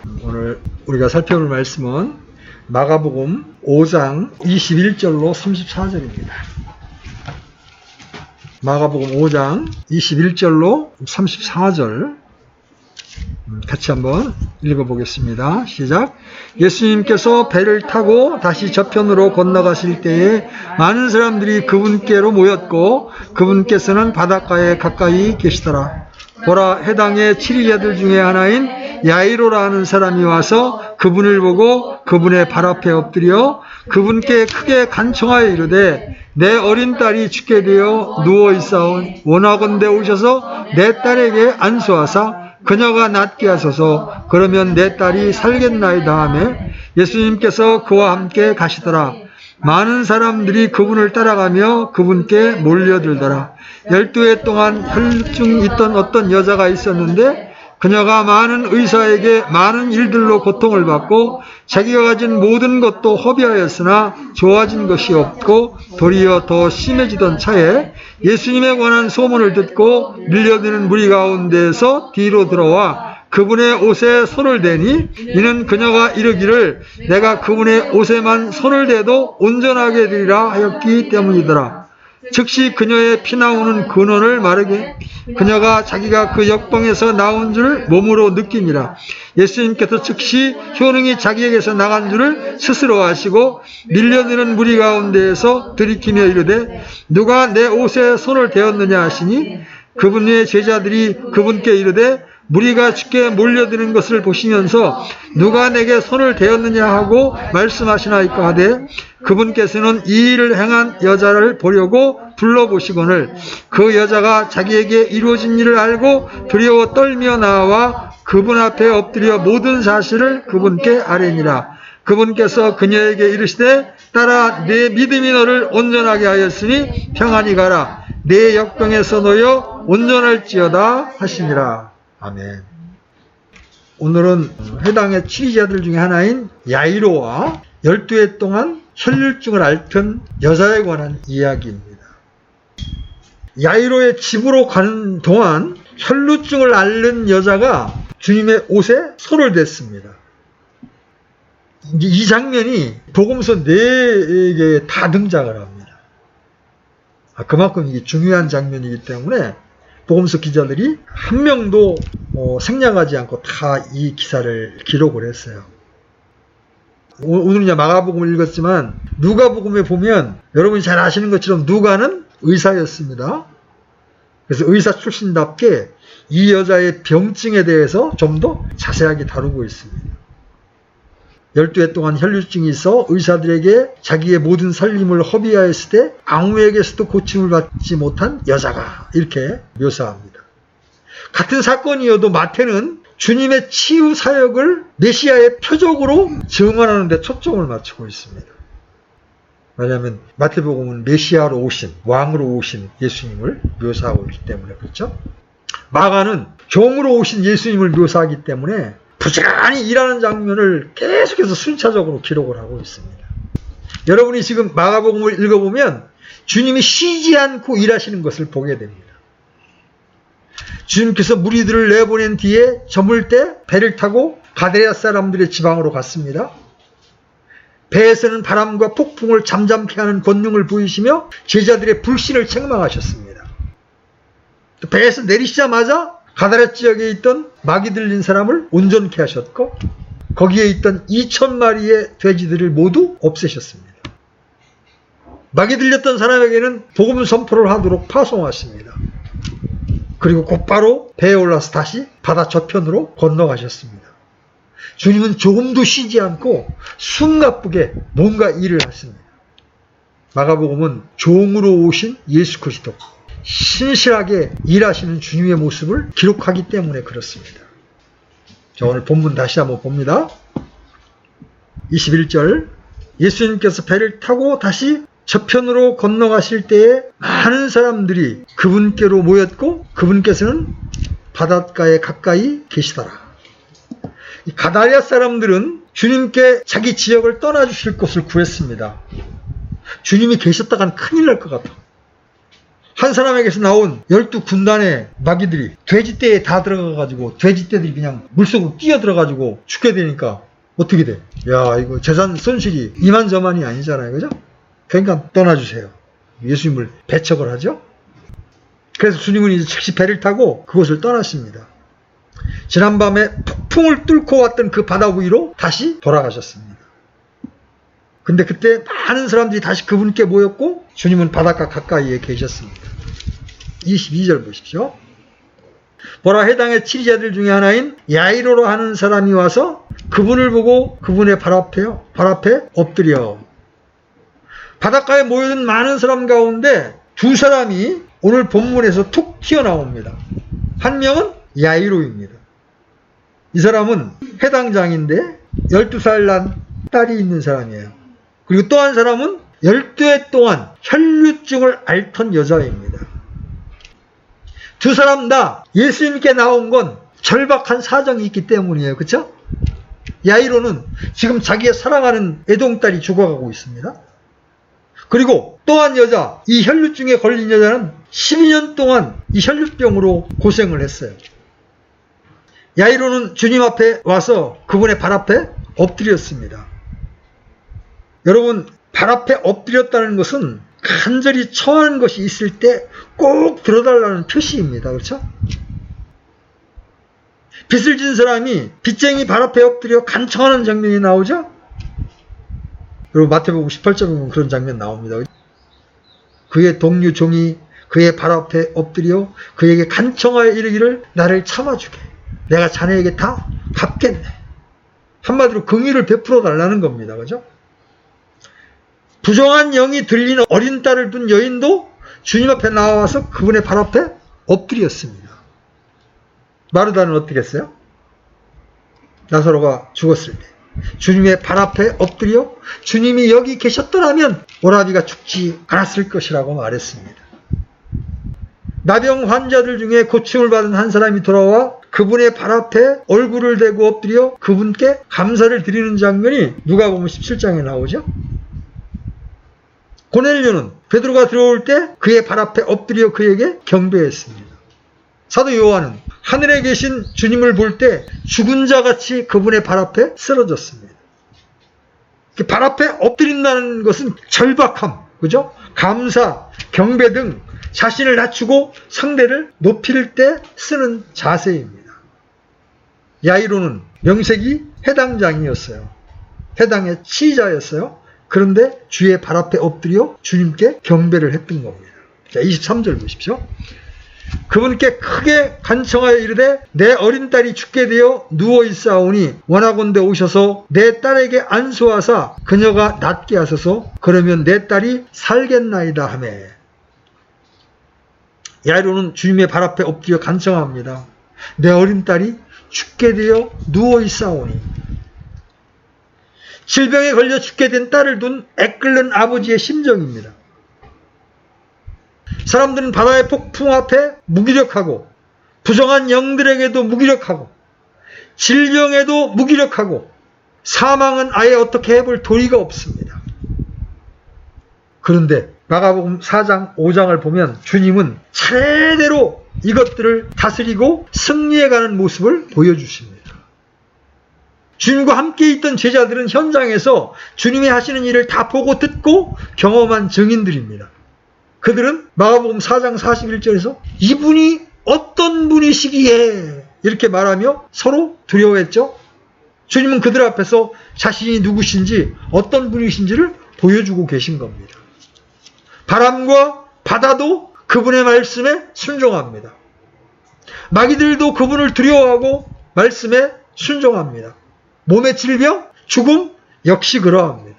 오늘 우리가 살펴볼 말씀은 마가복음 5장 21절로 34절입니다. 마가복음 5장 21절로 34절 같이 한번 읽어보겠습니다. 시작. 예수님께서 배를 타고 다시 저편으로 건너가실 때에 많은 사람들이 그분께로 모였고 그분께서는 바닷가에 가까이 계시더라. 보라, 해당의 7인자들 중에 하나인 야이로라는 사람이 와서 그분을 보고 그분의 발 앞에 엎드려 그분께 크게 간청하여 이르되 내 어린 딸이 죽게 되어 누워있사온 원하건대 오셔서 내 딸에게 안수하사 그녀가 낫게 하소서. 그러면 내 딸이 살겠나이다 하며 예수님께서 그와 함께 가시더라. 많은 사람들이 그분을 따라가며 그분께 몰려들더라. 12해 동안 혈증 있던 어떤 여자가 있었는데 그녀가 많은 의사에게 많은 일들로 고통을 받고 자기가 가진 모든 것도 허비하였으나 좋아진 것이 없고 도리어 더 심해지던 차에 예수님에 관한 소문을 듣고 밀려드는 무리 가운데에서 뒤로 들어와 그분의 옷에 손을 대니 이는 그녀가 이르기를 내가 그분의 옷에만 손을 대도 온전하게 되리라 하였기 때문이더라. 즉시 그녀의 피나오는 근원을 마르게 그녀가 자기가 그 역병에서 나온 줄 몸으로 느끼니라. 예수님께서 즉시 효능이 자기에게서 나간 줄을 스스로 아시고 밀려드는 무리 가운데에서 들이키며 이르되 누가 내 옷에 손을 대었느냐 하시니 그분의 제자들이 그분께 이르되 무리가 죽게 몰려드는 것을 보시면서 누가 내게 손을 대었느냐 하고 말씀하시나이까 하되 그분께서는 이 일을 행한 여자를 보려고 불러보시거늘 그 여자가 자기에게 이루어진 일을 알고 두려워 떨며 나와 그분 앞에 엎드려 모든 사실을 그분께 아뢰니라. 그분께서 그녀에게 이르시되 딸아 내 믿음이 너를 온전하게 하였으니 평안히 가라. 내 역병에서 놓여 온전할지어다 하시니라. 아멘. 오늘은 해당의 7인자들 중에 하나인 야이로와 12해 동안 혈류증을 앓던 여자에 관한 이야기입니다. 야이로의 집으로 가는 동안 혈류증을 앓는 여자가 주님의 옷에 손을 댔습니다. 이 장면이 복음서 4개에 다 등장을 합니다. 그만큼 이게 중요한 장면이기 때문에 복음서 기자들이 한 명도 생략하지 않고 다 이 기사를 기록을 했어요. 오늘 이제 마가복음을 읽었지만 누가복음에 보면 여러분이 잘 아시는 것처럼 누가는 의사였습니다. 그래서 의사 출신답게 이 여자의 병증에 대해서 좀 더 자세하게 다루고 있습니다. 12해 동안 혈류증이 있어 의사들에게 자기의 모든 살림을 허비하였을 때 아무에게서도 고침을 받지 못한 여자가 이렇게 묘사합니다. 같은 사건이어도 마태는 주님의 치유 사역을 메시아의 표적으로 증언하는 데 초점을 맞추고 있습니다. 왜냐하면 마태복음은 메시아로 오신, 왕으로 오신 예수님을 묘사하고 있기 때문에 그렇죠. 마가는 종으로 오신 예수님을 묘사하기 때문에 부지런히 일하는 장면을 계속해서 순차적으로 기록을 하고 있습니다. 여러분이 지금 마가복음을 읽어보면 주님이 쉬지 않고 일하시는 것을 보게 됩니다. 주님께서 무리들을 내보낸 뒤에 저물 때 배를 타고 가데랴 사람들의 지방으로 갔습니다. 배에서는 바람과 폭풍을 잠잠케 하는 권능을 보이시며 제자들의 불신을 책망하셨습니다. 또 배에서 내리시자마자 가데랴 지역에 있던 마귀 들린 사람을 온전케 하셨고 거기에 있던 2,000마리의 돼지들을 모두 없애셨습니다. 마귀 들렸던 사람에게는 복음 선포를 하도록 파송하십니다. 그리고 곧바로 배에 올라서 다시 바다 저편으로 건너가셨습니다. 주님은 조금도 쉬지 않고 숨가쁘게 뭔가 일을 하십니다. 마가복음은 종으로 오신 예수 그리스도 신실하게 일하시는 주님의 모습을 기록하기 때문에 그렇습니다. 자, 오늘 본문 다시 한번 봅니다. 21절 예수님께서 배를 타고 다시 저편으로 건너가실 때에 많은 사람들이 그분께로 모였고 그분께서는 바닷가에 가까이 계시더라. 이 가데랴 사람들은 주님께 자기 지역을 떠나주실 것을 구했습니다. 주님이 계셨다간 큰일 날 것 같아. 한 사람에게서 나온 12군단의 마귀들이 돼지떼에 다 들어가가지고 돼지떼들이 그냥 물속으로 뛰어들어가지고 죽게 되니까 어떻게 돼? 야, 이거 재산 손실이 이만저만이 아니잖아요. 그죠? 그러니까 떠나주세요. 예수님을 배척을 하죠. 그래서 주님은 이제 즉시 배를 타고 그곳을 떠나십니다. 지난밤에 폭풍을 뚫고 왔던 그 바다 위로 다시 돌아가셨습니다. 근데 그때 많은 사람들이 다시 그분께 모였고 주님은 바닷가 가까이에 계셨습니다. 22절 보십시오. 보라, 해당의 치리자들 중에 하나인 야이로로 하는 사람이 와서 그분을 보고 그분의 발 앞에 엎드려. 바닷가에 모여든 많은 사람 가운데 두 사람이 오늘 본문에서 툭 튀어나옵니다. 한 명은 야이로입니다. 이 사람은 해당장인데 12살 난 딸이 있는 사람이에요. 그리고 또 한 사람은 12해 동안 혈류증을 앓던 여자입니다. 두 사람 다 예수님께 나온 건 절박한 사정이 있기 때문이에요. 그렇죠? 야이로는 지금 자기의 사랑하는 애동딸이 죽어가고 있습니다. 그리고 또 한 여자, 이 혈류증에 걸린 여자는 12년 동안 이 혈류병으로 고생을 했어요. 야이로는 주님 앞에 와서 그분의 발 앞에 엎드렸습니다. 여러분, 발 앞에 엎드렸다는 것은 간절히 처한 것이 있을 때 꼭 들어달라는 표시입니다. 그렇죠? 빚을 진 사람이 빚쟁이 발 앞에 엎드려 간청하는 장면이 나오죠? 여러분, 마태복음 18장에 보면 그런 장면 나옵니다. 그의 동료 종이 그의 발 앞에 엎드려 그에게 간청하여 이르기를 나를 참아주게. 내가 자네에게 다 갚겠네. 한마디로 긍휼을 베풀어 달라는 겁니다. 그죠? 부정한 영이 들리는 어린 딸을 둔 여인도 주님 앞에 나와서 그분의 발 앞에 엎드렸습니다. 마르다는 어떻게 했어요? 나사로가 죽었을 때 주님의 발 앞에 엎드려 주님이 여기 계셨더라면 오라비가 죽지 않았을 것이라고 말했습니다. 나병 환자들 중에 고침을 받은 한 사람이 돌아와 그분의 발 앞에 얼굴을 대고 엎드려 그분께 감사를 드리는 장면이 누가복음 17장에 나오죠. 고넬료는 베드로가 들어올 때 그의 발 앞에 엎드려 그에게 경배했습니다. 사도 요한은 하늘에 계신 주님을 볼 때 죽은 자같이 그분의 발 앞에 쓰러졌습니다. 발 앞에 엎드린다는 것은 절박함, 그죠? 감사, 경배 등 자신을 낮추고 상대를 높일 때 쓰는 자세입니다. 야이로는 명색이 해당장이었어요. 해당의 치자였어요. 그런데 주의 발 앞에 엎드려 주님께 경배를 했던 겁니다. 자, 23절 보십시오. 그분께 크게 간청하여 이르되 내 어린 딸이 죽게 되어 누워 있사오니 원하건대 오셔서 내 딸에게 안수하사 그녀가 낫게 하소서. 그러면 내 딸이 살겠나이다 하며. 야이로는 주님의 발 앞에 엎드려 간청합니다. 내 어린 딸이 죽게 되어 누워 있사오니. 질병에 걸려 죽게 된 딸을 둔 애끓는 아버지의 심정입니다. 사람들은 바다의 폭풍 앞에 무기력하고 부정한 영들에게도 무기력하고 질병에도 무기력하고 사망은 아예 어떻게 해볼 도리가 없습니다. 그런데 마가복음 4장 5장을 보면 주님은 차례대로 이것들을 다스리고 승리해가는 모습을 보여주십니다. 주님과 함께 있던 제자들은 현장에서 주님이 하시는 일을 다 보고 듣고 경험한 증인들입니다. 그들은 마가복음 4장 41절에서 이분이 어떤 분이시기에 이렇게 말하며 서로 두려워했죠. 주님은 그들 앞에서 자신이 누구신지 어떤 분이신지를 보여주고 계신 겁니다. 바람과 바다도 그분의 말씀에 순종합니다. 마귀들도 그분을 두려워하고 말씀에 순종합니다. 몸의 질병, 죽음 역시 그러합니다.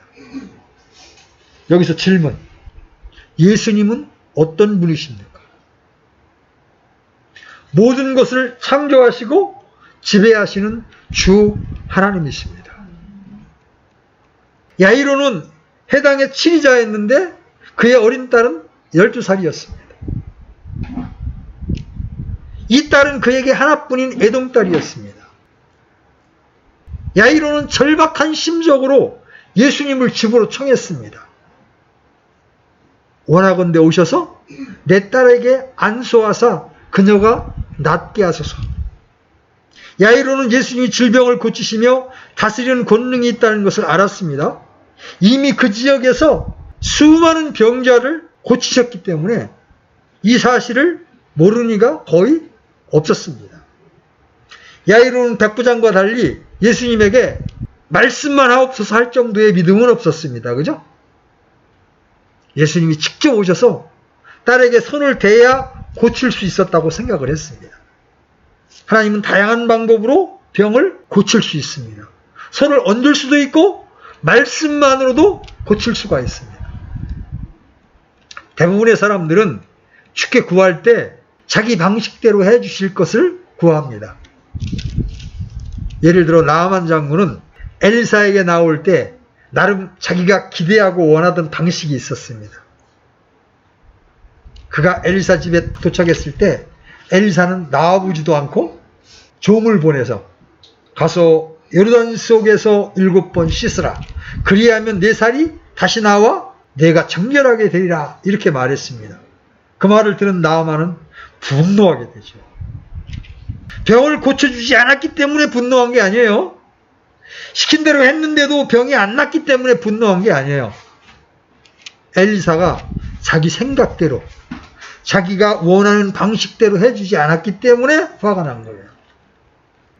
여기서 질문. 예수님은 어떤 분이십니까? 모든 것을 창조하시고 지배하시는 주 하나님이십니다. 야이로는 해당의 치리자였는데 그의 어린 딸은 12살이었습니다. 이 딸은 그에게 하나뿐인 애동딸이었습니다. 야이로는 절박한 심적으로 예수님을 집으로 청했습니다. 원하건대 오셔서 내 딸에게 안수하사 그녀가 낫게 하소서. 야이로는 예수님이 질병을 고치시며 다스리는 권능이 있다는 것을 알았습니다. 이미 그 지역에서 수많은 병자를 고치셨기 때문에 이 사실을 모르는 이가 거의 없었습니다. 야이로는 백부장과 달리 예수님에게 말씀만 하옵소서 할 정도의 믿음은 없었습니다. 그죠? 예수님이 직접 오셔서 딸에게 손을 대야 고칠 수 있었다고 생각을 했습니다. 하나님은 다양한 방법으로 병을 고칠 수 있습니다. 손을 얹을 수도 있고 말씀만으로도 고칠 수가 있습니다. 대부분의 사람들은 주께 구할 때 자기 방식대로 해주실 것을 구합니다. 예를 들어 나아만 장군은 엘리사에게 나올 때 나름 자기가 기대하고 원하던 방식이 있었습니다. 그가 엘리사 집에 도착했을 때 엘리사는 나와보지도 않고 종을 보내서 가서 요르단 속에서 7번 씻으라. 그리하면 내 살이 다시 나와 내가 정결하게 되리라. 이렇게 말했습니다. 그 말을 들은 나아만은 분노하게 되죠. 병을 고쳐주지 않았기 때문에 분노한 게 아니에요. 시킨 대로 했는데도 병이 안 낫기 때문에 분노한 게 아니에요. 엘리사가 자기 생각대로 자기가 원하는 방식대로 해주지 않았기 때문에 화가 난 거예요.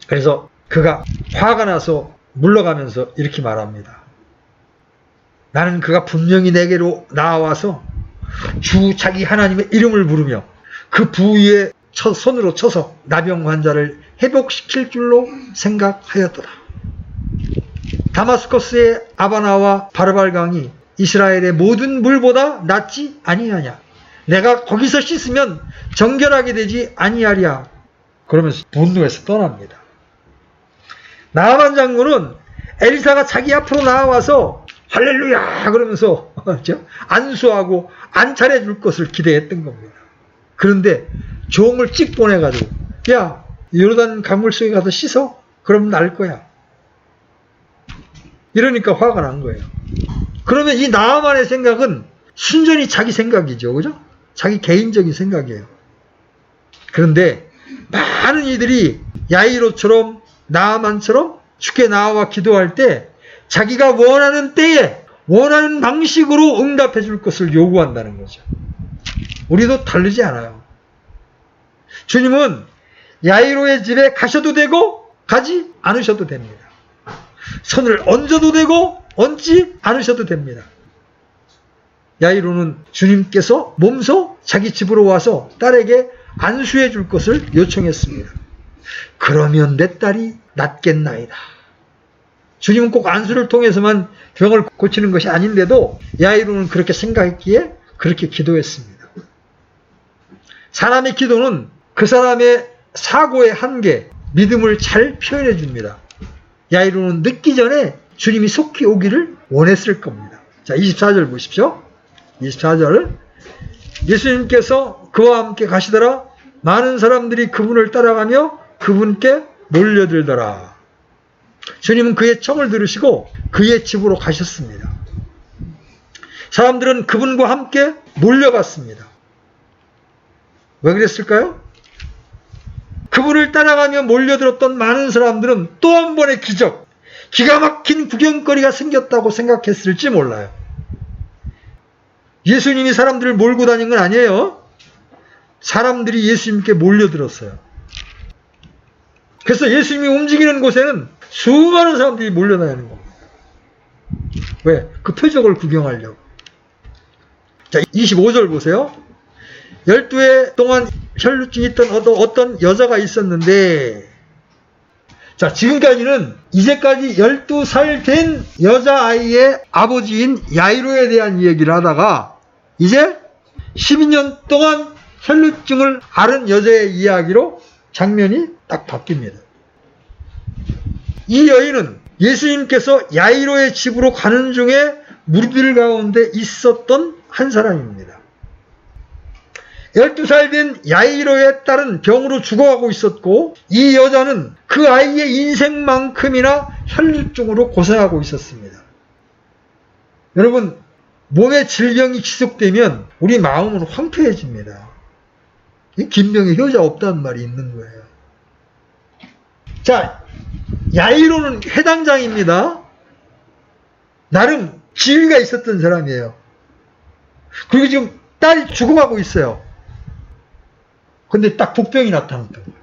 그래서 그가 화가 나서 물러가면서 이렇게 말합니다. 나는 그가 분명히 내게로 나와서 주 자기 하나님의 이름을 부르며 그 부위에 손으로 쳐서 나병 환자를 회복시킬 줄로 생각하였더라. 다마스커스의 아바나와 바르발강이 이스라엘의 모든 물보다 낫지 아니하냐. 내가 거기서 씻으면 정결하게 되지 아니하랴. 그러면서 분노해서 떠납니다. 나아만 장군은 엘리사가 자기 앞으로 나와서 할렐루야 그러면서 안수하고 안차려 줄 것을 기대했던 겁니다. 그런데 종을 찍 보내가지고 야 요르단 강물 속에 가서 씻어? 그러면 날 거야. 이러니까 화가 난 거예요. 그러면 이 나아만의 생각은 순전히 자기 생각이죠. 그죠? 자기 개인적인 생각이에요. 그런데 많은 이들이 야이로처럼 나아만처럼 주께 나와 기도할 때 자기가 원하는 때에 원하는 방식으로 응답해 줄 것을 요구한다는 거죠. 우리도 다르지 않아요. 주님은 야이로의 집에 가셔도 되고 가지 않으셔도 됩니다. 손을 얹어도 되고 얹지 않으셔도 됩니다. 야이로는 주님께서 몸소 자기 집으로 와서 딸에게 안수해 줄 것을 요청했습니다. 그러면 내 딸이 낫겠나이다. 주님은 꼭 안수를 통해서만 병을 고치는 것이 아닌데도 야이로는 그렇게 생각했기에 그렇게 기도했습니다. 사람의 기도는 그 사람의 사고의 한계, 믿음을 잘 표현해 줍니다. 야이로는 늦기 전에 주님이 속히 오기를 원했을 겁니다. 자, 24절 보십시오. 24절. 예수님께서 그와 함께 가시더라. 많은 사람들이 그분을 따라가며 그분께 몰려들더라. 주님은 그의 청을 들으시고 그의 집으로 가셨습니다. 사람들은 그분과 함께 몰려갔습니다. 왜 그랬을까요? 그분을 따라가며 몰려들었던 많은 사람들은 또 한 번의 기적, 기가 막힌 구경거리가 생겼다고 생각했을지 몰라요. 예수님이 사람들을 몰고 다닌 건 아니에요. 사람들이 예수님께 몰려들었어요. 그래서 예수님이 움직이는 곳에는 수많은 사람들이 몰려다니는 겁니다. 왜? 그 표적을 구경하려고. 자, 25절 보세요. 12해 동안 혈루증이 있던 어떤 여자가 있었는데, 자, 지금까지는 이제까지 12살 된 여자아이의 아버지인 야이로에 대한 얘기를 하다가 이제 12년 동안 혈루증을 앓은 여자의 이야기로 장면이 딱 바뀝니다. 이 여인은 예수님께서 야이로의 집으로 가는 중에 무리들 가운데 있었던 한 사람입니다. 12살 된 야이로의 딸은 병으로 죽어가고 있었고 이 여자는 그 아이의 인생만큼이나 혈루증으로 고생하고 있었습니다. 여러분, 몸의 질병이 지속되면 우리 마음은 황폐해집니다. 김병에 효자 없다는 말이 있는 거예요. 자, 야이로는 회당장입니다. 나름 지위가 있었던 사람이에요. 그리고 지금 딸이 죽어가고 있어요. 근데 딱 복병이 나타났던 거예요.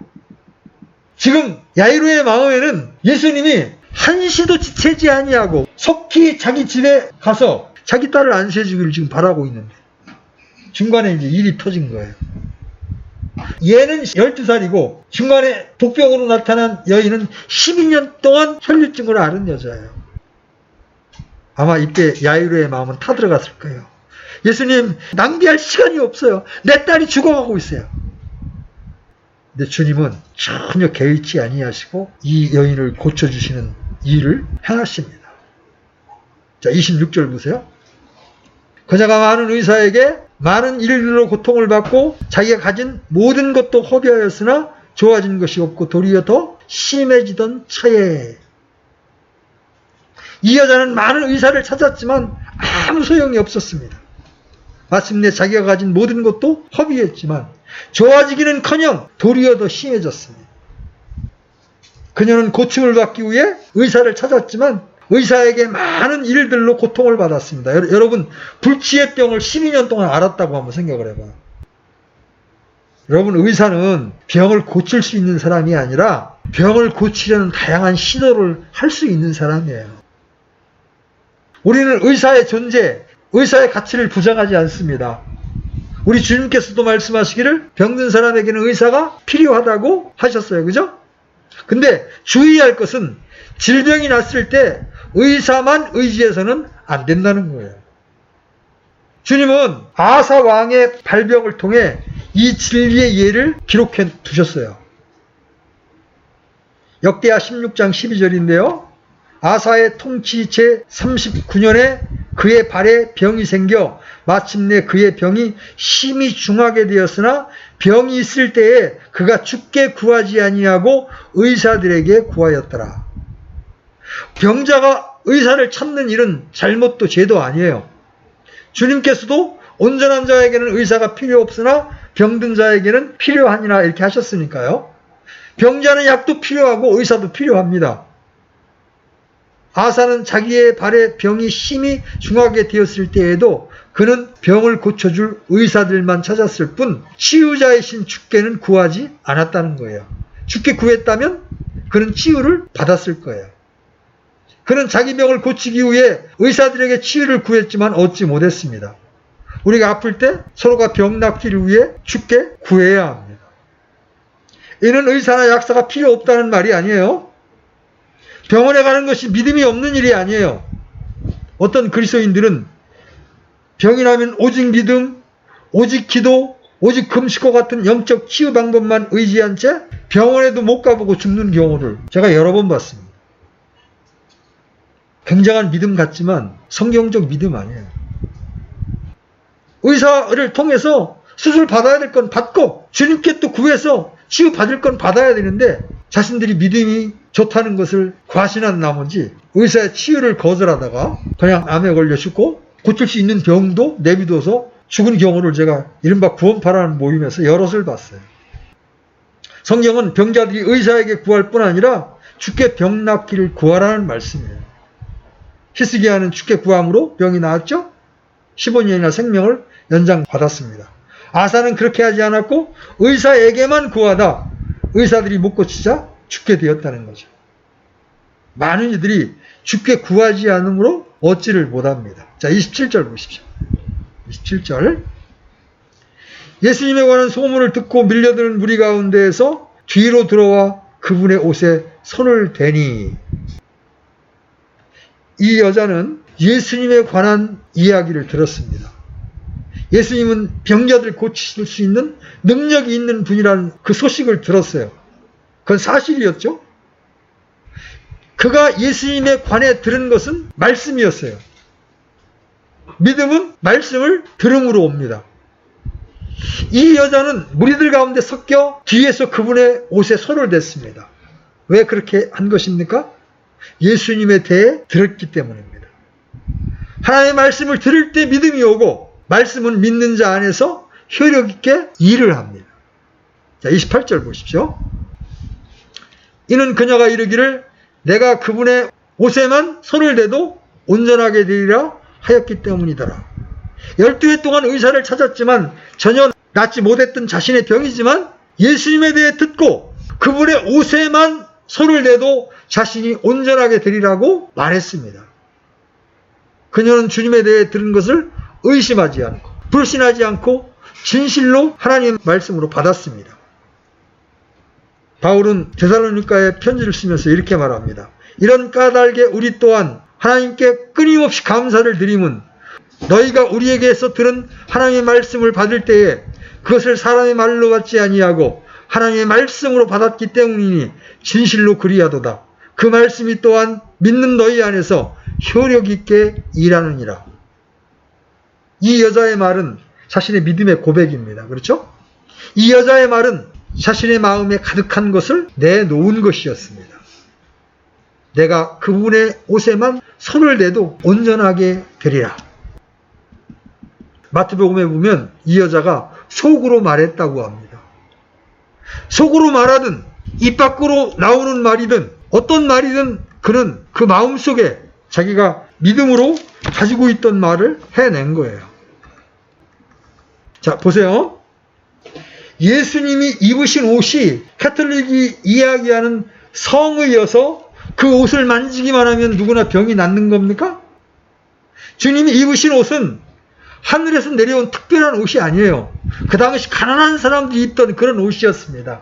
지금 야이로의 마음에는 예수님이 한시도 지체지 아니하고 속히 자기 집에 가서 자기 딸을 안수해주기를 지금 바라고 있는데 중간에 이제 일이 터진 거예요. 얘는 12살이고 중간에 복병으로 나타난 여인은 12년 동안 혈류증을 앓은 여자예요. 아마 이때 야이로의 마음은 타들어갔을 거예요. 예수님, 낭비할 시간이 없어요. 내 딸이 죽어가고 있어요. 근데 주님은 전혀 개의치 아니하시고 이 여인을 고쳐주시는 일을 행하십니다. 자, 26절 보세요. 그자가 많은 의사에게 많은 일들로 고통을 받고 자기가 가진 모든 것도 허비하였으나 좋아진 것이 없고 도리어 더 심해지던 차에 이 여자는 많은 의사를 찾았지만 아무 소용이 없었습니다. 마침내 자기가 가진 모든 것도 허비했지만 좋아지기는커녕 도리어 더 심해졌습니다. 그녀는 고침을 받기 위해 의사를 찾았지만 의사에게 많은 일들로 고통을 받았습니다. 여러분, 불치의 병을 12년 동안 앓았다고 한번 생각을 해봐요. 여러분, 의사는 병을 고칠 수 있는 사람이 아니라 병을 고치려는 다양한 시도를 할 수 있는 사람이에요. 우리는 의사의 존재, 의사의 가치를 부정하지 않습니다. 우리 주님께서도 말씀하시기를 병든 사람에게는 의사가 필요하다고 하셨어요. 그죠? 근데 주의할 것은 질병이 났을 때 의사만 의지해서는 안 된다는 거예요. 주님은 아사 왕의 발병을 통해 이 진리의 예를 기록해 두셨어요. 역대하 16장 12절인데요. 아사의 통치 제 39년에 그의 발에 병이 생겨 마침내 그의 병이 심히 중하게 되었으나 병이 있을 때에 그가 죽게 구하지 아니하고 의사들에게 구하였더라. 병자가 의사를 찾는 일은 잘못도 죄도 아니에요. 주님께서도 온전한 자에게는 의사가 필요 없으나 병든 자에게는 필요하니라 이렇게 하셨으니까요. 병자는 약도 필요하고 의사도 필요합니다. 아사는 자기의 발에 병이 심히 중하게 되었을 때에도 그는 병을 고쳐줄 의사들만 찾았을 뿐 치유자이신 주께는 구하지 않았다는 거예요. 주께 구했다면 그는 치유를 받았을 거예요. 그는 자기 병을 고치기 위해 의사들에게 치유를 구했지만 얻지 못했습니다. 우리가 아플 때 서로가 병 낫기를 위해 주께 구해야 합니다. 이는 의사나 약사가 필요 없다는 말이 아니에요. 병원에 가는 것이 믿음이 없는 일이 아니에요. 어떤 그리스도인들은 병이 나면 오직 믿음, 오직 기도, 오직 금식과 같은 영적 치유 방법만 의지한 채 병원에도 못 가보고 죽는 경우를 제가 여러 번 봤습니다. 굉장한 믿음 같지만 성경적 믿음 아니에요. 의사를 통해서 수술 받아야 될 건 받고 주님께 또 구해서 치유 받을 건 받아야 되는데 자신들이 믿음이 좋다는 것을 과신한 나머지 의사의 치유를 거절하다가 그냥 암에 걸려 죽고 고칠 수 있는 병도 내비둬서 죽은 경우를 제가 이른바 구원파라는 모임에서 여럿을 봤어요. 성경은 병자들이 의사에게 구할 뿐 아니라 주께 병 낫기를 구하라는 말씀이에요. 히스기야는 주께 구함으로 병이 나았죠? 15년이나 생명을 연장받았습니다. 아사는 그렇게 하지 않았고 의사에게만 구하다 의사들이 못 고치자 죽게 되었다는 거죠. 많은 이들이 주께 구하지 않으므로 얻지를 못합니다. 자, 27절 보십시오. 27절. 예수님에 관한 소문을 듣고 밀려드는 무리 가운데에서 뒤로 들어와 그분의 옷에 손을 대니 이 여자는 예수님에 관한 이야기를 들었습니다. 예수님은 병자들 고치실 수 있는 능력이 있는 분이라는 그 소식을 들었어요. 그건 사실이었죠. 그가 예수님에 관해 들은 것은 말씀이었어요. 믿음은 말씀을 들음으로 옵니다. 이 여자는 무리들 가운데 섞여 뒤에서 그분의 옷에 손을 댔습니다. 왜 그렇게 한 것입니까? 예수님에 대해 들었기 때문입니다. 하나님의 말씀을 들을 때 믿음이 오고 말씀은 믿는 자 안에서 효력 있게 일을 합니다. 자, 28절 보십시오. 이는 그녀가 이르기를 내가 그분의 옷에만 손을 대도 온전하게 되리라 하였기 때문이더라. 12해 동안 의사를 찾았지만 전혀 낫지 못했던 자신의 병이지만 예수님에 대해 듣고 그분의 옷에만 손을 대도 자신이 온전하게 되리라고 말했습니다. 그녀는 주님에 대해 들은 것을 의심하지 않고 불신하지 않고 진실로 하나님의 말씀으로 받았습니다. 바울은 데살로니가에 편지를 쓰면서 이렇게 말합니다. 이런 까닭에 우리 또한 하나님께 끊임없이 감사를 드림은 너희가 우리에게서 들은 하나님의 말씀을 받을 때에 그것을 사람의 말로 받지 아니하고 하나님의 말씀으로 받았기 때문이니 진실로 그리하도다. 그 말씀이 또한 믿는 너희 안에서 효력 있게 일하느니라. 이 여자의 말은 자신의 믿음의 고백입니다. 그렇죠? 이 여자의 말은 자신의 마음에 가득한 것을 내놓은 것이었습니다. 내가 그분의 옷에만 손을 대도 온전하게 되리라. 마태복음에 보면 이 여자가 속으로 말했다고 합니다. 속으로 말하든 입 밖으로 나오는 말이든 어떤 말이든 그는 그 마음속에 자기가 믿음으로 가지고 있던 말을 해낸 거예요. 자, 보세요. 예수님이 입으신 옷이 가톨릭이 이야기하는 성의여서 그 옷을 만지기만 하면 누구나 병이 낫는 겁니까? 주님이 입으신 옷은 하늘에서 내려온 특별한 옷이 아니에요. 그 당시 가난한 사람들이 입던 그런 옷이었습니다.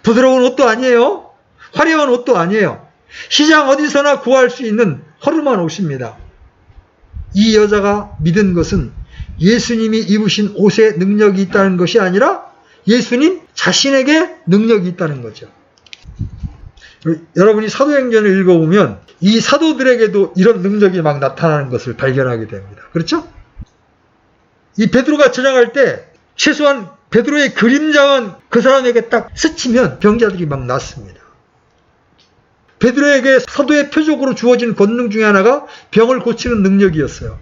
부드러운 옷도 아니에요. 화려한 옷도 아니에요. 시장 어디서나 구할 수 있는 허름한 옷입니다. 이 여자가 믿은 것은 예수님이 입으신 옷에 능력이 있다는 것이 아니라 예수님 자신에게 능력이 있다는 거죠. 여러분이 사도행전을 읽어보면 이 사도들에게도 이런 능력이 막 나타나는 것을 발견하게 됩니다. 그렇죠? 이 베드로가 전향할 때 최소한 베드로의 그림자만 그 사람에게 딱 스치면 병자들이 막 낫습니다. 베드로에게 사도의 표적으로 주어진 권능 중에 하나가 병을 고치는 능력이었어요.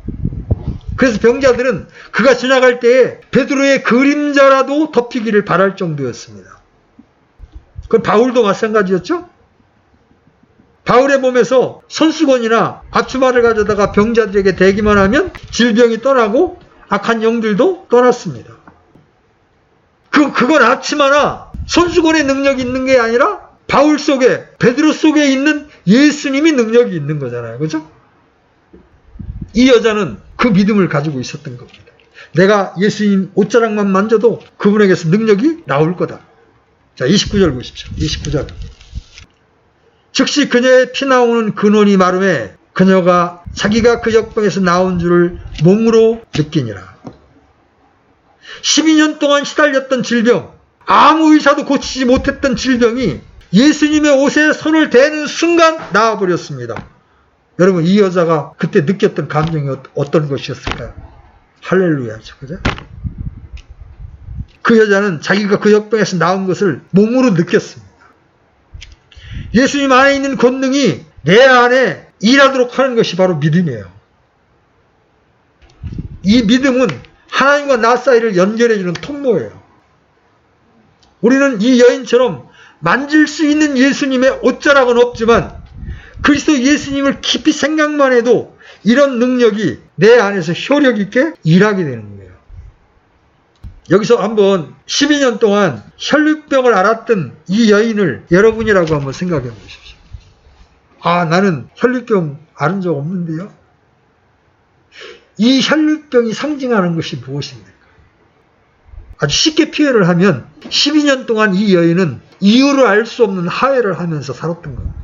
그래서 병자들은 그가 지나갈 때에 베드로의 그림자라도 덮이기를 바랄 정도였습니다. 그건 바울도 마찬가지였죠? 바울의 몸에서 손수건이나 앞치마를 가져다가 병자들에게 대기만 하면 질병이 떠나고 악한 영들도 떠났습니다. 그건 앞치마나 손수건의 능력이 있는 게 아니라 바울 속에, 베드로 속에 있는 예수님이 능력이 있는 거잖아요. 그죠? 이 여자는 그 믿음을 가지고 있었던 겁니다. 내가 예수님 옷자락만 만져도 그분에게서 능력이 나올 거다. 자, 29절 보십시오. 29절. 즉시 그녀의 피 나오는 근원이 마름에 그녀가 자기가 그 역병에서 나온 줄을 몸으로 느끼니라. 12년 동안 시달렸던 질병, 아무 의사도 고치지 못했던 질병이 예수님의 옷에 손을 대는 순간 나아버렸습니다. 여러분, 이 여자가 그때 느꼈던 감정이 어떤 것이었을까요? 할렐루야죠. 그죠? 그 여자는 자기가 그 역병에서 나온 것을 몸으로 느꼈습니다. 예수님 안에 있는 권능이 내 안에 일하도록 하는 것이 바로 믿음이에요. 이 믿음은 하나님과 나 사이를 연결해주는 통로예요. 우리는 이 여인처럼 만질 수 있는 예수님의 옷자락은 없지만 그리스도 예수님을 깊이 생각만 해도 이런 능력이 내 안에서 효력 있게 일하게 되는 거예요. 여기서 한번 12년 동안 혈루병을 앓았던 이 여인을 여러분이라고 한번 생각해 보십시오. 아, 나는 혈루병 앓은 적 없는데요. 이 혈루병이 상징하는 것이 무엇입니까? 아주 쉽게 표현을 하면 12년 동안 이 여인은 이유를 알 수 없는 하혈을 하면서 살았던 겁니다.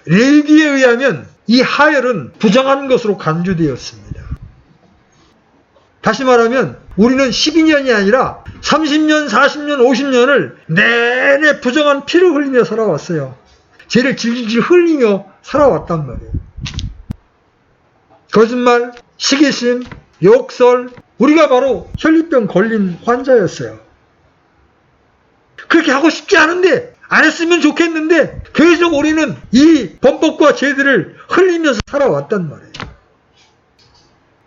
레위기에 의하면 이 하혈은 부정한 것으로 간주되었습니다. 다시 말하면 우리는 12년이 아니라 30년, 40년, 50년을 내내 부정한 피를 흘리며 살아왔어요. 죄를 질질 흘리며 살아왔단 말이에요. 거짓말, 시기심, 욕설, 우리가 바로 혈루병 걸린 환자였어요. 그렇게 하고 싶지 않은데, 안 했으면 좋겠는데 계속 우리는 이 범법과 죄들을 흘리면서 살아왔단 말이에요.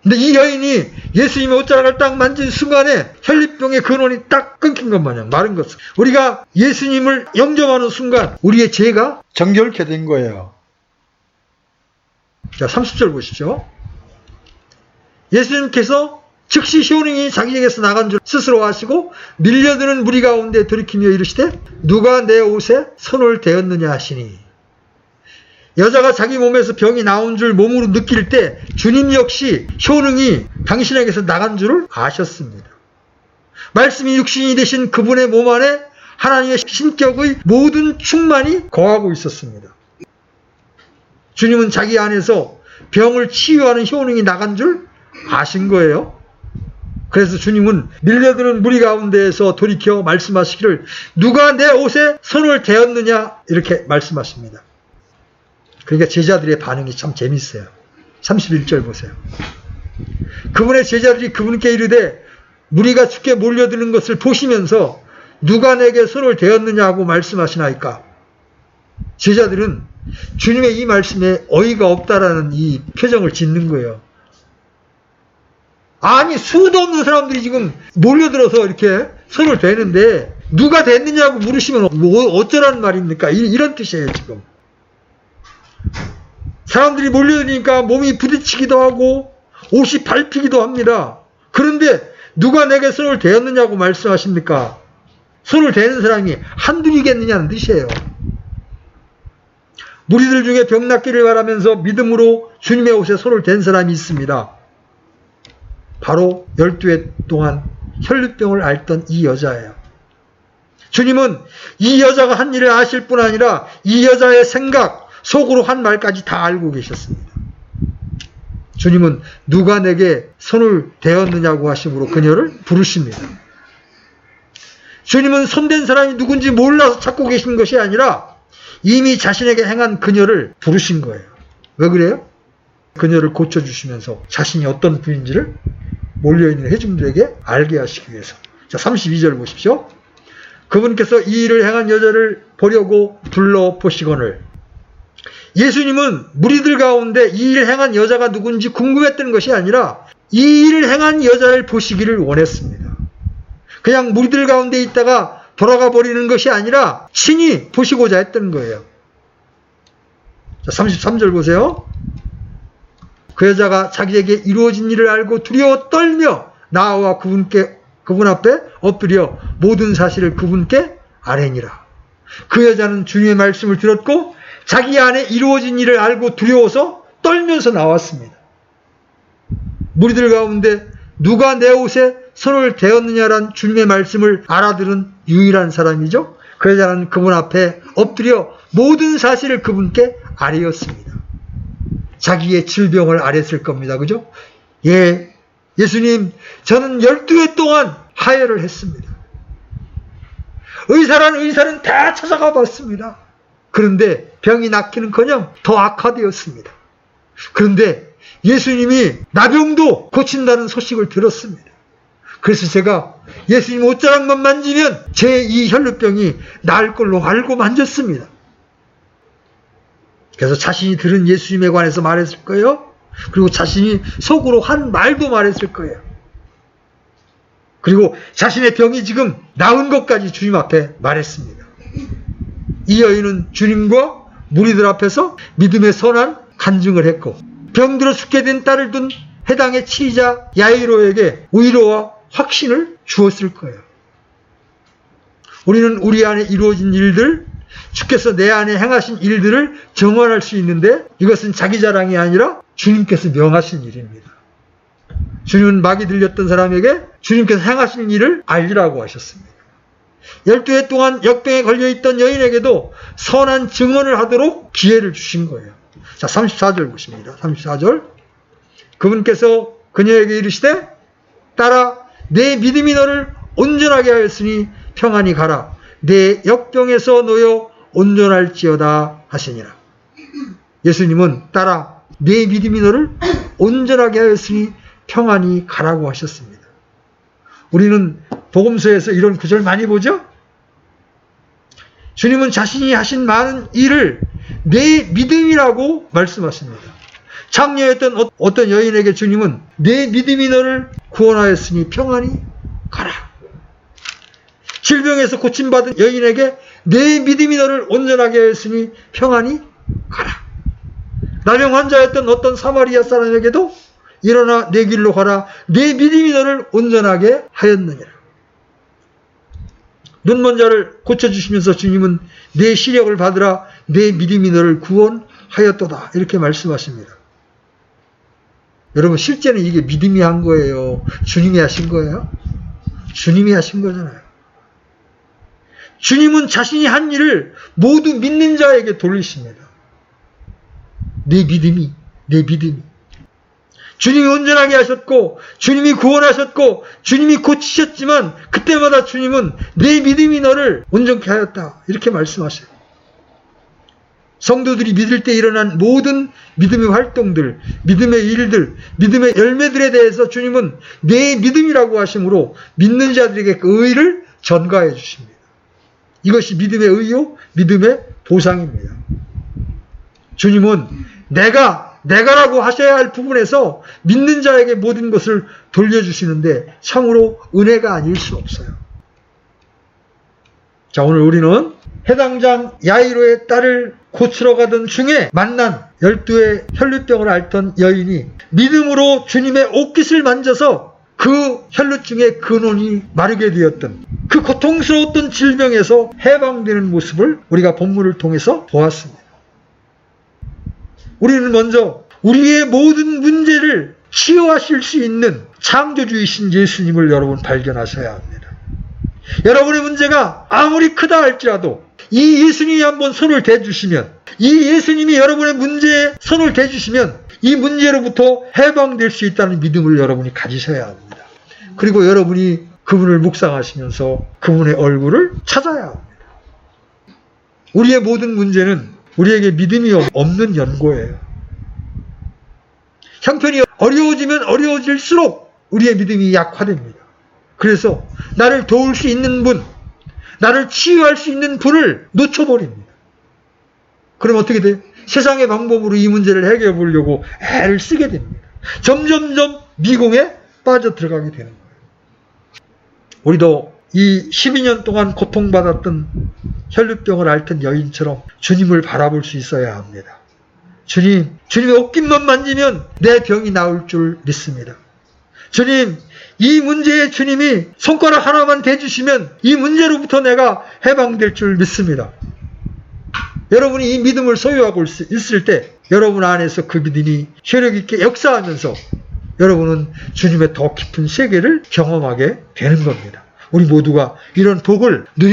근데 이 여인이 예수님의 옷자락을 딱 만진 순간에 혈류병의 근원이 딱 끊긴 것 마냥 마른 것. 우리가 예수님을 영접하는 순간 우리의 죄가 정결케 된 거예요. 자, 30절 보십시오. 예수님께서 즉시 효능이 자기에게서 나간 줄 스스로 아시고 밀려드는 무리 가운데 돌이키며 이르시되 누가 내 옷에 손을 대었느냐 하시니, 여자가 자기 몸에서 병이 나온 줄 몸으로 느낄 때 주님 역시 효능이 당신에게서 나간 줄을 아셨습니다. 말씀이 육신이 되신 그분의 몸 안에 하나님의 신격의 모든 충만이 거하고 있었습니다. 주님은 자기 안에서 병을 치유하는 효능이 나간 줄 아신 거예요. 그래서 주님은 밀려드는 무리 가운데에서 돌이켜 말씀하시기를 누가 내 옷에 손을 대었느냐 이렇게 말씀하십니다. 그러니까 제자들의 반응이 참 재밌어요. 31절 보세요. 그분의 제자들이 그분께 이르되 무리가 죽게 몰려드는 것을 보시면서 누가 내게 손을 대었느냐고 말씀하시나이까. 제자들은 주님의 이 말씀에 어이가 없다라는 이 표정을 짓는 거예요. 아니, 수도 없는 사람들이 지금 몰려들어서 이렇게 손을 대는데 누가 됐느냐고 물으시면 어쩌라는 말입니까? 이런 뜻이에요, 지금. 사람들이 몰려드니까 몸이 부딪히기도 하고 옷이 밟히기도 합니다. 그런데 누가 내게 손을 대었느냐고 말씀하십니까? 손을 대는 사람이 한둘이겠느냐는 뜻이에요. 무리들 중에 병 낫기를 바라면서 믿음으로 주님의 옷에 손을 댄 사람이 있습니다. 바로 12해 동안 혈류병을 앓던 이 여자예요. 주님은 이 여자가 한 일을 아실 뿐 아니라 이 여자의 생각, 속으로 한 말까지 다 알고 계셨습니다. 주님은 누가 내게 손을 대었느냐고 하심으로 그녀를 부르십니다. 주님은 손댄 사람이 누군지 몰라서 찾고 계신 것이 아니라 이미 자신에게 행한 그녀를 부르신 거예요. 왜 그래요? 그녀를 고쳐주시면서 자신이 어떤 분인지를 몰려있는 회중들에게 알게 하시기 위해서. 자, 32절 보십시오. 그분께서 이 일을 행한 여자를 보려고 불러보시거늘. 예수님은 무리들 가운데 이 일을 행한 여자가 누군지 궁금했던 것이 아니라 이 일을 행한 여자를 보시기를 원했습니다. 그냥 무리들 가운데 있다가 돌아가 버리는 것이 아니라 친히 보시고자 했던 거예요. 자, 33절 보세요. 그 여자가 자기에게 이루어진 일을 알고 두려워 떨며 나와 그분 앞에 엎드려 모든 사실을 그분께 아뢰니라. 그 여자는 주님의 말씀을 들었고 자기 안에 이루어진 일을 알고 두려워서 떨면서 나왔습니다. 무리들 가운데 누가 내 옷에 손을 대었느냐란 주님의 말씀을 알아들은 유일한 사람이죠. 그 여자는 그분 앞에 엎드려 모든 사실을 그분께 아뢰었습니다. 자기의 질병을 아뢰었을 겁니다. 그죠? 예, 예수님, 저는 12해 동안 하혈을 했습니다. 의사는 다 찾아가 봤습니다. 그런데 병이 낫기는커녕 더 악화되었습니다. 그런데 예수님이 나병도 고친다는 소식을 들었습니다. 그래서 제가 예수님 옷자락만 만지면 제 이 혈류병이 나을 걸로 알고 만졌습니다. 그래서 자신이 들은 예수님에 관해서 말했을 거예요. 그리고 자신이 속으로 한 말도 말했을 거예요. 그리고 자신의 병이 지금 나은 것까지 주님 앞에 말했습니다. 이 여인은 주님과 무리들 앞에서 믿음의 선한 간증을 했고 병들어 죽게 된 딸을 둔 해당의 치리자 야이로에게 위로와 확신을 주었을 거예요. 우리는 우리 안에 이루어진 일들, 주께서 내 안에 행하신 일들을 정언할 수 있는데 이것은 자기 자랑이 아니라 주님께서 명하신 일입니다. 주님은 막이 들렸던 사람에게 주님께서 행하신 일을 알리라고 하셨습니다. 12해 동안 역병에 걸려있던 여인에게도 선한 증언을 하도록 기회를 주신 거예요. 자, 34절 보십니다. 34절. 그분께서 그녀에게 이르시되 딸아, 내 믿음이 너를 온전하게 하였으니 평안히 가라. 내 역병에서 놓여 온전할지어다 하시니라. 예수님은 딸아, 내 믿음이 너를 온전하게 하였으니 평안히 가라고 하셨습니다. 우리는 복음서에서 이런 구절 많이 보죠? 주님은 자신이 하신 많은 일을 내 믿음이라고 말씀하십니다. 장녀였던 어떤 여인에게 주님은 내 믿음이 너를 구원하였으니 평안히 가라. 질병에서 고침받은 여인에게 내 믿음이 너를 온전하게 하였으니 평안히 가라. 나병 환자였던 어떤 사마리아 사람에게도 일어나 내 길로 가라. 내 믿음이 너를 온전하게 하였느니라. 눈먼 자를 고쳐주시면서 주님은 내 시력을 받으라. 내 믿음이 너를 구원하였도다. 이렇게 말씀하십니다. 여러분 실제는 이게 믿음이 한 거예요? 주님이 하신 거예요? 주님이 하신 거잖아요. 주님은 자신이 한 일을 모두 믿는 자에게 돌리십니다. 내 믿음이. 주님이 온전하게 하셨고 주님이 구원하셨고 주님이 고치셨지만 그때마다 주님은 내 믿음이 너를 온전케 하였다. 이렇게 말씀하세요. 성도들이 믿을 때 일어난 모든 믿음의 활동들, 믿음의 일들, 믿음의 열매들에 대해서 주님은 내 믿음이라고 하심으로 믿는 자들에게 그 의를 전가해 주십니다. 이것이 믿음의 의요, 믿음의 보상입니다. 주님은 내가라고 하셔야 할 부분에서 믿는 자에게 모든 것을 돌려주시는데 참으로 은혜가 아닐 수 없어요. 자, 오늘 우리는 해당장 야이로의 딸을 고치러 가던 중에 만난 12의 혈루병을 앓던 여인이 믿음으로 주님의 옷깃을 만져서 그 혈루증의 근원이 마르게 되었던 그 고통스러웠던 질병에서 해방되는 모습을 우리가 본문을 통해서 보았습니다. 우리는 먼저 우리의 모든 문제를 치유하실 수 있는 창조주이신 예수님을 여러분 발견하셔야 합니다. 여러분의 문제가 아무리 크다 할지라도 이 예수님이 한번 손을 대주시면, 이 예수님이 여러분의 문제에 손을 대주시면 이 문제로부터 해방될 수 있다는 믿음을 여러분이 가지셔야 합니다. 그리고 여러분이 그분을 묵상하시면서 그분의 얼굴을 찾아야 합니다. 우리의 모든 문제는 우리에게 믿음이 없는 연고예요. 형편이 어려워지면 어려워질수록 우리의 믿음이 약화됩니다. 그래서 나를 도울 수 있는 분, 나를 치유할 수 있는 분을 놓쳐버립니다. 그럼 어떻게 돼요? 세상의 방법으로 이 문제를 해결해 보려고 애를 쓰게 됩니다. 점점점 미궁에 빠져 들어가게 되는 거예요. 우리도 이 12년 동안 고통받았던 혈루병을 앓던 여인처럼 주님을 바라볼 수 있어야 합니다. 주님의 옷깃만 만지면 내 병이 나을 줄 믿습니다. 주님, 이 문제에 주님이 손가락 하나만 대주시면 이 문제로부터 내가 해방될 줄 믿습니다. 여러분이 이 믿음을 소유하고 있을 때 여러분 안에서 그 믿음이 효력 있게 역사하면서 여러분은 주님의 더 깊은 세계를 경험하게 되는 겁니다. 우리 모두가 이런 복을 누릴